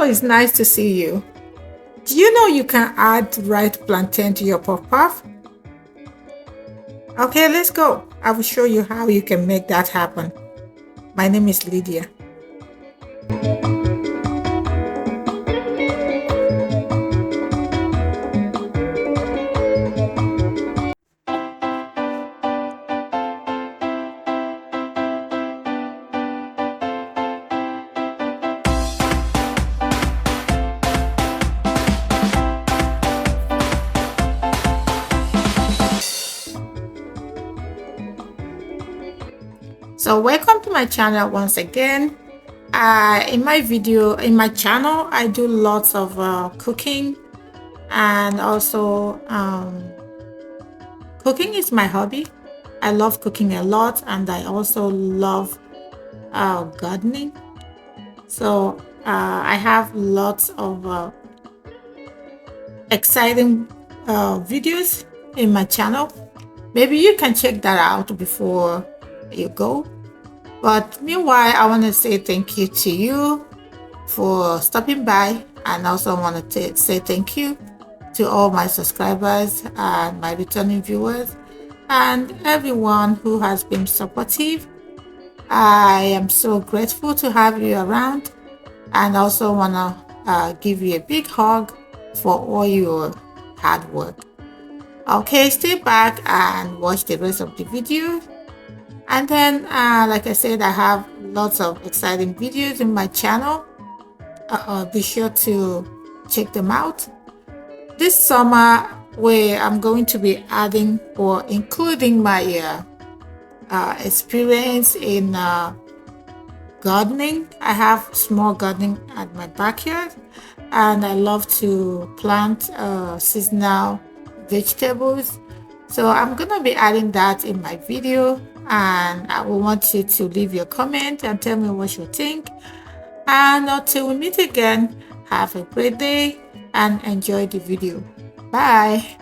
it's nice to see you. Do you know you can add ripe plantain to your puff puff? Okay, let's go. I will show you how you can make that happen. My name is Lydia. So welcome to my channel once again. In my channel, I do lots of cooking, and also cooking is my hobby. I love cooking a lot, and I also love gardening. So I have lots of exciting videos in my channel. Maybe you can check that out before you go. But meanwhile, I want to say thank you to you for stopping by, and also want to say thank you to all my subscribers and my returning viewers and everyone who has been supportive. I am so grateful to have you around, and also want to give you a big hug for all your hard work. Okay, stay back and watch the rest of the video. And then like I said, I have lots of exciting videos in my channel. Be sure to check them out. This summer, where I'm going to be adding or including my experience in gardening. I have small gardening at my backyard, and I love to plant seasonal vegetables. So I'm gonna be adding that in my video, and I will want you to leave your comment and tell me what you think. And until we meet again, have a great day and enjoy the video. Bye.